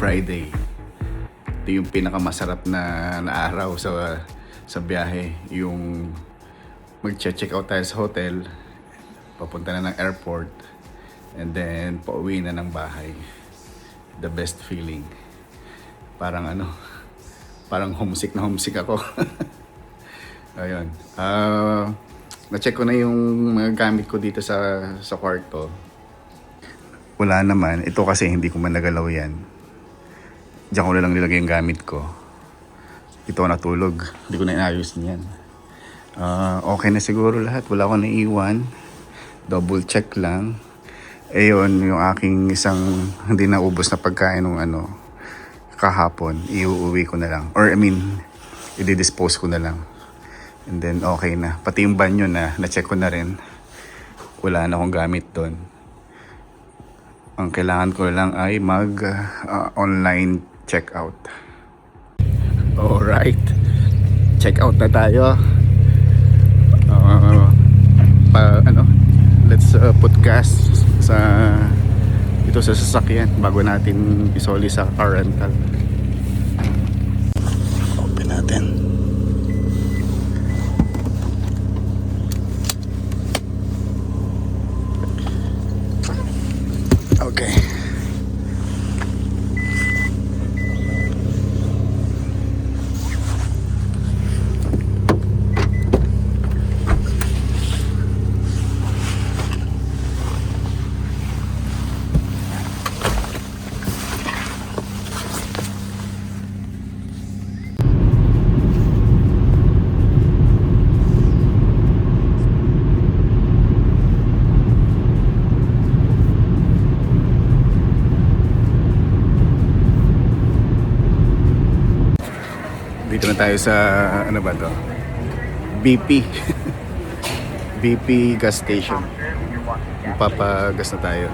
Friday. Ito yung pinakamasarap na araw sa biyahe. Yung mag-check out tayo sa hotel, papunta na ng airport, and then pauwi na ng bahay. The best feeling. Parang parang homesick na homesick ako. Ayun. Na-check ko na yung mga gamit ko dito sa kwarto. Wala naman. Ito kasi hindi ko man nagalaw yan. Diyan ko na lang nilagay yung gamit ko. Ito natulog. Hindi ko na inayos niyan. Okay na siguro lahat. Wala ko naiiwan. Double check lang. Ayun, yung aking isang hindi naubos na pagkain ng kahapon. Iuuwi ko na lang. Or i-dispose ko na lang. And then okay na. Pati yung banyo na-check ko na rin. Wala na akong gamit doon. Ang kailangan ko lang ay online check out. Alright. Check out na tayo. Let's put gas sa sasakyan bago natin isoli sa car rental. Open natin. Okay. Dito na tayo sa BP. BP gas station. Papagas na tayo.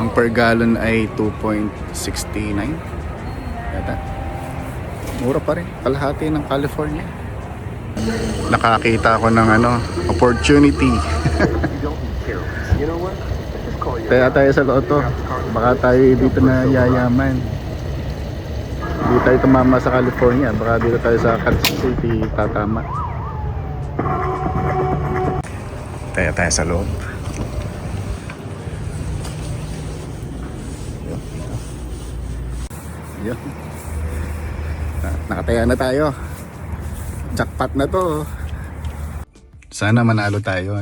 Ang per gallon ay 2.69 yata. Mura pa rin, kalahati ng California. Nakakita ako ng opportunity. Kaya tayo sa loto. Baka tayo dito na yayaman. Hindi tayo tumama sa California. Baka dito tayo sa Kansas City tatama. Kaya tayo sa loob. Yun. Nakataya na tayo. Jackpot na to. Sana manalo tayo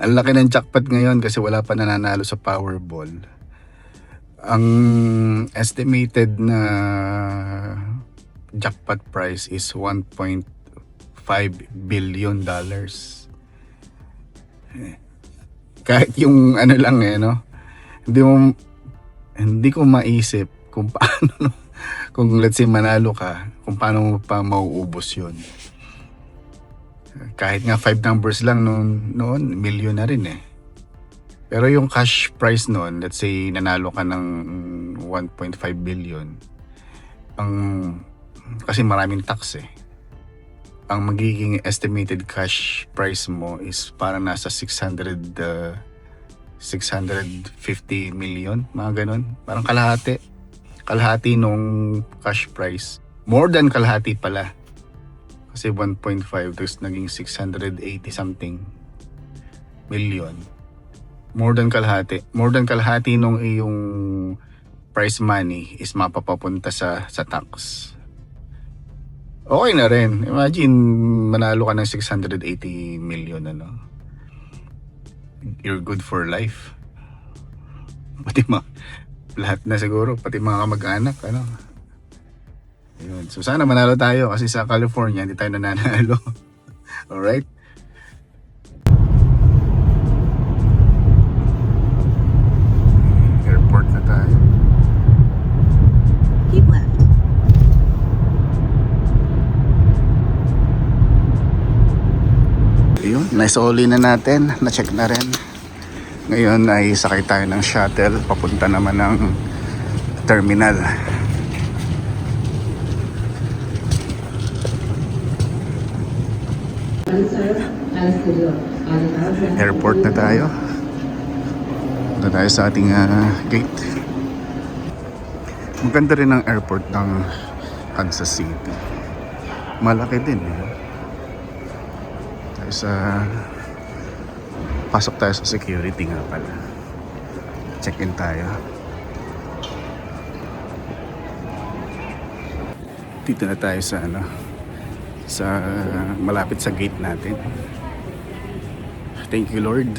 Ang laki ng jackpot ngayon kasi wala pa nananalo sa Powerball. Ang estimated na jackpot price is $1.5 billion. Kahit yung lang hindi ko maisip kung paano kung let's say manalo ka, kung paano mo pa mauubos yun. Kahit nga 5 numbers lang noon milyon na rin Pero yung cash price noon, let's say nanalo ka ng 1.5 billion. Kasi maraming tax Ang magiging estimated cash price mo is parang nasa 650 million, mga ganun. Parang kalahati nung cash price. More than kalahati pala. Kasi 1.5 tapos naging 680 something million. More than kalahati nung iyong prize money is mapapapunta sa tax. Okay na rin. Imagine manalo ka ng 680 million You're good for life. Pati lahat na siguro, pati mga kamag-anak Yun. So sana manalo tayo kasi sa California hindi tayo nananalo. Alright? Airport na tayo. Keep left. Ayun, naisoli na natin. Na-check na rin. Ngayon ay sakay tayo ng shuttle papunta naman ng terminal. Sir, alas kayo. Airport na tayo. Punta tayo sa ating gate. Maganda rin ang airport ng Kansas City. Malaki din eh. Pasok tayo sa security nga pala. Check-in tayo. Dito na tayo sa malapit sa gate natin. Thank you Lord.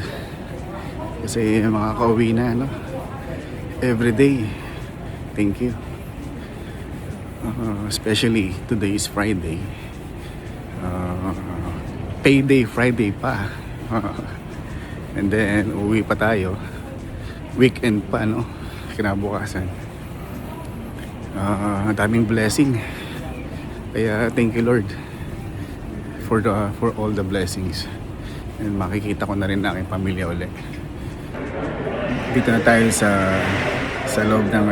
Kasi makakauwi na every day. Thank you. Especially today is Friday. Payday Friday pa. And then uwi pa tayo. Weekend pa kinabukasan. Ang daming blessing. Kaya thank you Lord for all the blessings. And makikita ko na rin ang aking pamilya ulit. Dito na tayo sa loob ng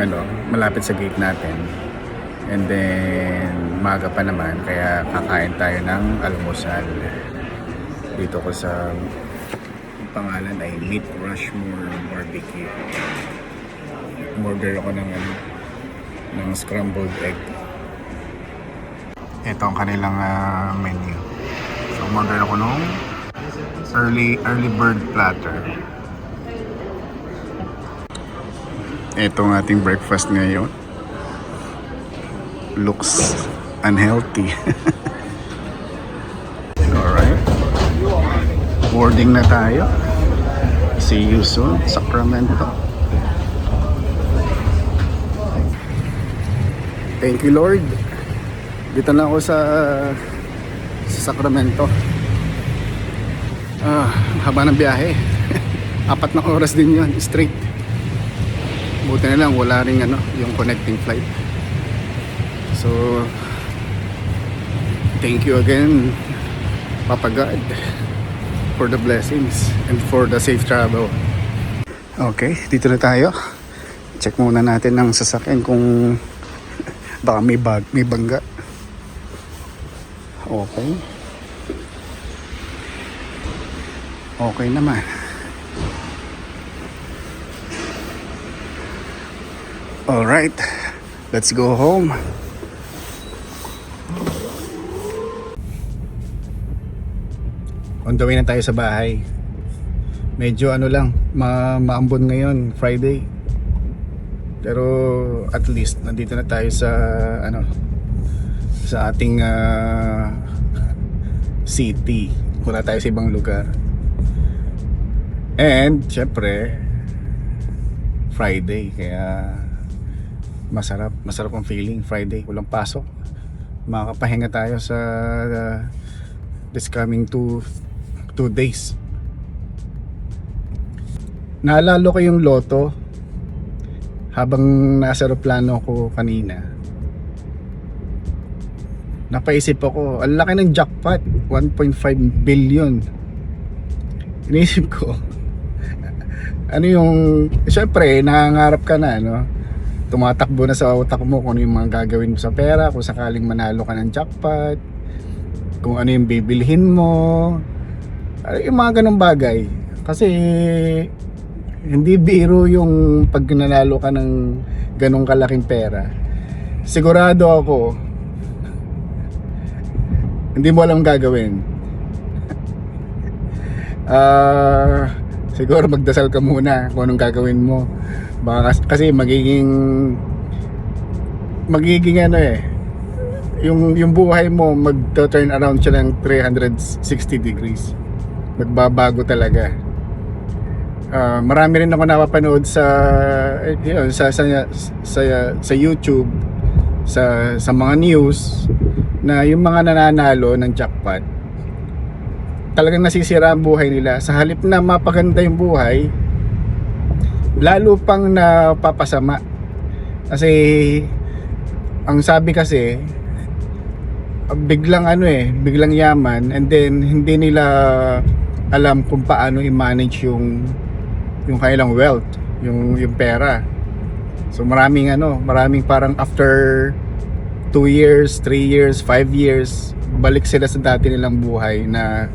malapit sa gate natin. And then maga pa naman kaya kakain tayo ng almusal. Dito ko sa pangalan ay Meat Rushmore Barbecue. Order ako ng scrambled egg. Ito ang kanilang menu. So order ako nung early bird platter. Ito ang ating breakfast ngayon. Looks unhealthy. Alright. Boarding na tayo. See you soon, Sacramento. Thank you Lord. Dito na ako sa Sacramento. Haba ng biyahe. 4 na oras din yun, straight. Buti na lang wala ring yung connecting flight. So thank you again Papa God for the blessings and for the safe travel. Okay, dito na tayo. Check muna natin ang sasakyan kung baka may bangga. Okay. Okay naman. Alright, let's go home. On the way na tayo sa bahay. Medyo maambon ngayon, Friday. Pero at least nandito na tayo sa ating city. Wala tayo sa ibang lugar. And syempre Friday, kaya masarap ang feeling. Friday, walang pasok. Makakapahinga tayo sa this coming 2 days. Naalala ko yung loto habang nasa aeroplano ko kanina. Napaisip ako, ang laki ng jackpot, 1.5 billion. Inisip ko, syempre, nangangarap ka na, tumatakbo na sa utak mo kung ano yung mga gagawin mo sa pera, kung sakaling manalo ka ng jackpot, kung ano yung bibilhin mo, yung mga ganong bagay. Kasi hindi biro yung pag nanalo ka ng ganong kalaking pera. Sigurado ako hindi mo alam gagawin. Siguro magdasal ka muna kung anong gagawin mo. Baka kasi magiging yung buhay mo mag-turn around siya ng 360 degrees. Magbabago talaga. Marami rin ako napapanood sa YouTube, sa mga news na yung mga nananalo ng jackpot talagang nasisira ang buhay nila. Sa halip na mapaganda yung buhay, lalo pang napapasama. Kasi ang sabi kasi biglang biglang yaman, and then hindi nila alam kung paano i-manage yung kanilang wealth, yung pera. So maraming parang after 2 years, 3 years, 5 years, balik sila sa dati nilang buhay na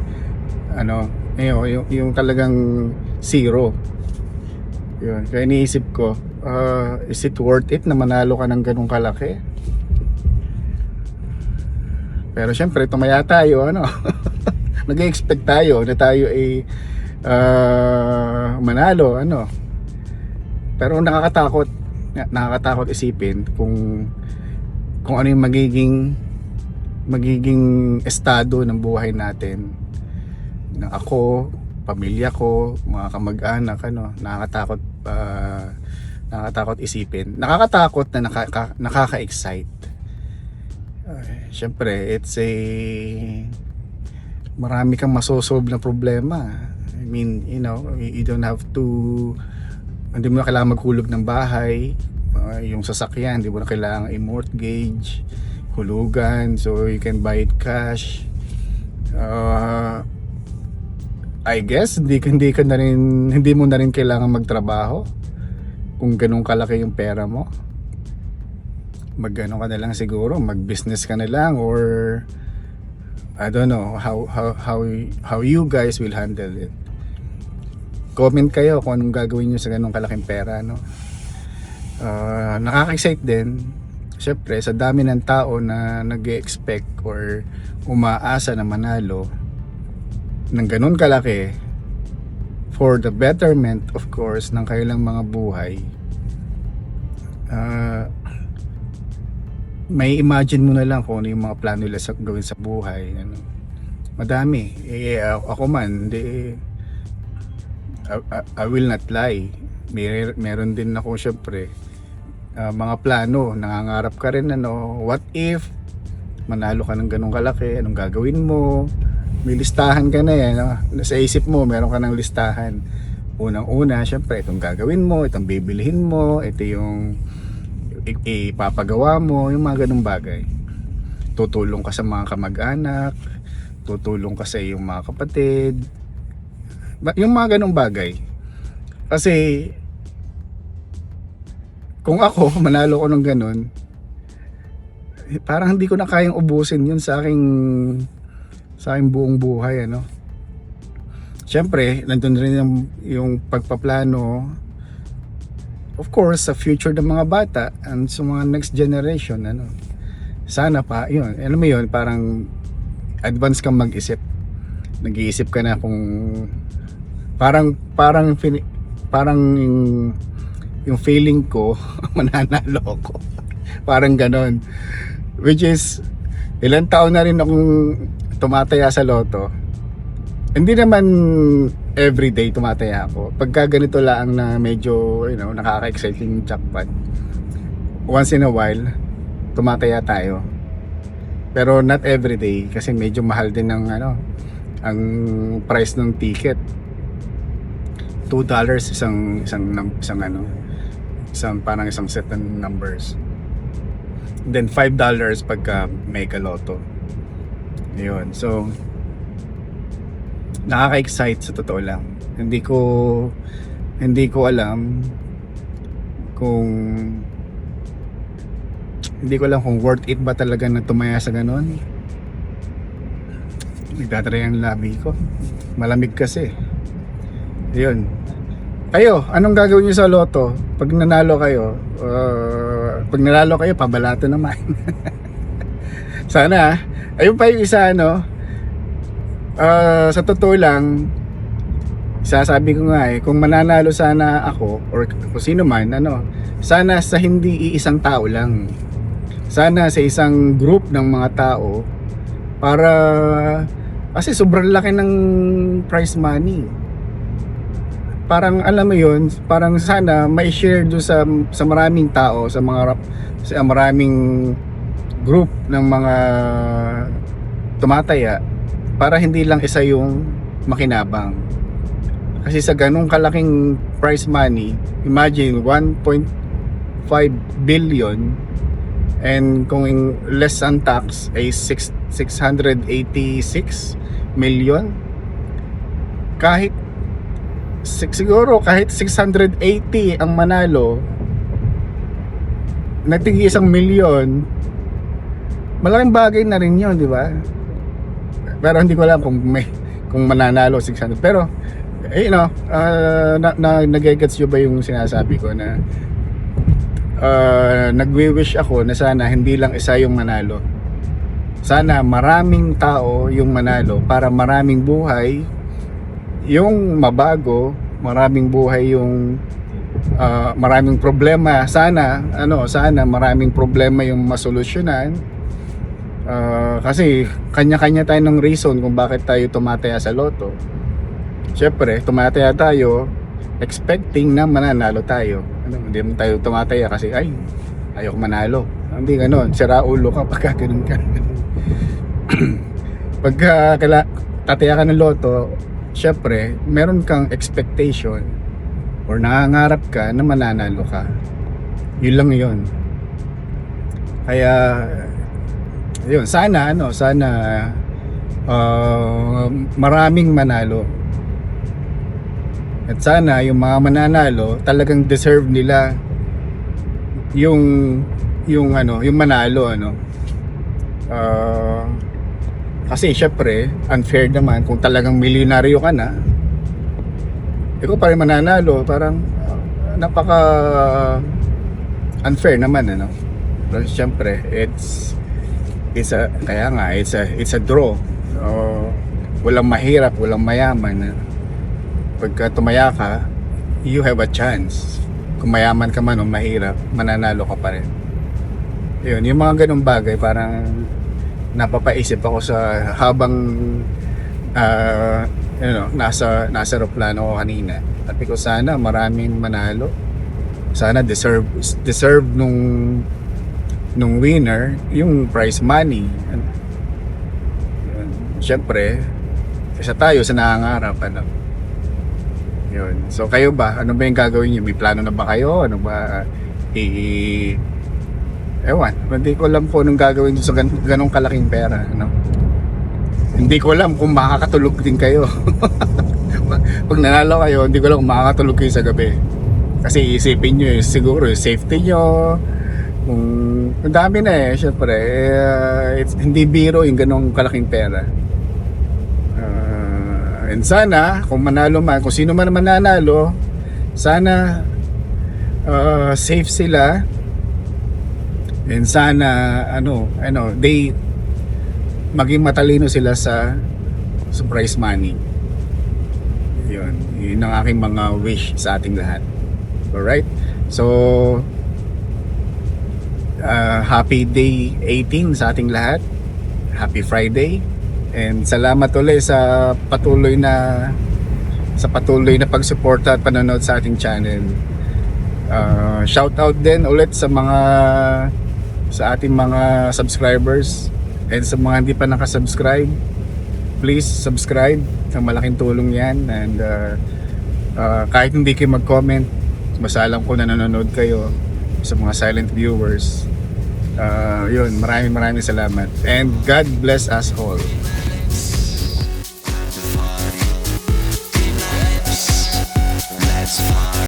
yung talagang zero. Yun, kaya iniisip ko, is it worth it na manalo ka ng ganung kalaki? Pero syempre tumaya tayo, ano. Nag-expect tayo na tayo ay manalo, ano. Pero nakakatakot isipin kung ano yung magiging estado ng buhay natin, ng ako, pamilya ko, mga kamag-anak, ano. Nakakatakot isipin. Nakakatakot na nakaka-excite. Syempre, marami kang masosolve na problema. I mean, you don't have to, hindi mo na kailangan maghulog ng bahay, yung sasakyan, hindi mo na kailangan i-mortgage, hulugan, so you can buy it cash. I guess hindi mo na rin kailangan magtrabaho kung ganun kalaki yung pera mo. Mag-ano ka na lang siguro, mag-business ka na lang, or I don't know how you guys will handle it. Comment kayo kung anong gagawin nyo sa ganung kalaking pera, no? Nakaka-excite din syempre sa dami ng tao na nag-expect or umaasa na manalo ng ganun kalaki for the betterment, of course, ng kanilang mga buhay. May imagine mo na lang kung ano yung mga plano nila gawin sa buhay, ano. Madami. Ako man, I will not lie. Meron din ako syempre mga plano. Nangangarap ka rin, ano. What if manalo ka ng ganung kalaki? Anong gagawin mo? May listahan ka na yan, no? Nasa isip mo, meron ka ng listahan. Unang-una, syempre, itong gagawin mo, itong bibilihin mo, ito yung ipapagawa mo, yung mga ganung bagay. Tutulong ka sa mga kamag-anak, tutulong ka sa iyong mga kapatid, yung mga ganung bagay. Kasi kung ako manalo ko ng ganun, parang hindi ko na kayang ubusin yun sa aking buong buhay, ano. Syempre nandun rin yung pagpaplano, of course, sa future ng mga bata and sa mga next generation, ano. Sana pa, yun, alam mo yun, parang advance kang mag-isip. Nag-iisip ka na kung parang yung feeling ko mananalo ako. Parang ganon. Which is, ilang taon na rin akong tumataya sa loto. Hindi naman everyday tumataya ako. Pagka ganito lang na medyo, nakaka-exciting jackpot, once in a while tumataya tayo. Pero not everyday kasi medyo mahal din ng ang price ng ticket. $2 isang set ng numbers. Then $5 pagka mega lotto. Yun. So nakaka-excite sa totoo lang. Hindi ko alam kung worth it ba talaga na tumaya sa ganon. Nagdadry ang labi ko. Malamig kasi. Yun. Kayo, anong gagawin nyo sa loto? Pag nanalo kayo, pabalato naman. Sana, ayun pa yung isa, sa totoo lang, sasabi ko nga kung mananalo sana ako or kung sino man, sana sa hindi iisang tao lang. Sana sa isang group ng mga tao, para kasi sobrang laki ng prize money. Parang alam mo yun, parang sana may share doon sa maraming tao, sa maraming group ng mga tumataya, para hindi lang isa yung makinabang. Kasi sa ganung kalaking prize money, imagine 1.5 billion, and kung less ang tax ay 686 million. Siguro kahit 680 ang manalo, nating 1 milyon, malaking bagay na rin yun, di ba? Pero hindi ko alam kung kung mananalo 600. Pero nagigets nyo ba yung sinasabi ko na nagwi-wish ako na sana hindi lang isa yung manalo. Sana maraming tao yung manalo para maraming buhay yung mabago, maraming buhay yung maraming problema. Sana maraming problema yung masolusyonan. Kasi kanya-kanya tayo ng reason kung bakit tayo tumataya sa loto. Siyempre, tumataya tayo expecting na mananalo tayo. Hindi mo tayo tumataya kasi ayoko manalo. Hindi gano'n, sira ulo ka pagka ganun ka. Pagka tataya ka ng loto, siyempre, meron kang expectation or nangangarap ka na mananalo ka. Yun lang yun. Kaya yun, sana maraming manalo. At sana yung mga mananalo talagang deserve nila yung manalo kasi syempre unfair naman kung talagang milyonaryo ka na, ikaw pa rin mananalo, parang napaka unfair naman pero syempre it's a draw. Walang mahirap, walang mayaman. Pagka tumaya ka, you have a chance. Kung mayaman ka man o mahirap, mananalo ka pa rin. Yun, yung mga ganung bagay parang napapaisip ako sa habang nasa aeroplano ko kanina. Sabi ko sana maraming manalo. Sana deserve nung winner yung prize money. Yun. Siyempre, isa tayo sa nangangarap Yun. So kayo ba? Ano ba yung gagawin niyo? May plano na ba kayo? Ano ba ewan, hindi ko alam kung anong gagawin sa ganong kalaking pera, Hindi ko alam kung makakatulog din kayo. Pag nanalo kayo, hindi ko alam kung makakatulog kayo sa gabi. Kasi isipin nyo siguro yung safety nyo. Ang dami na syempre. Hindi biro yung ganong kalaking pera. And sana, kung manalo man, kung sino man mananalo, sana safe sila. And sana they maging matalino sila sa prize money. Yun ang aking mga wish sa ating lahat. Alright? So happy day 18 sa ating lahat. Happy Friday. And salamat ulit sa patuloy na pagsuporta at panonood sa ating channel. Shout out din ulit sa ating mga subscribers, and sa mga hindi pa nakasubscribe, please subscribe. Ang malaking tulong yan. And kahit hindi kayo mag-comment, basta alam ko na nanonood kayo. Sa mga silent viewers, yun, maraming salamat, and God bless us all.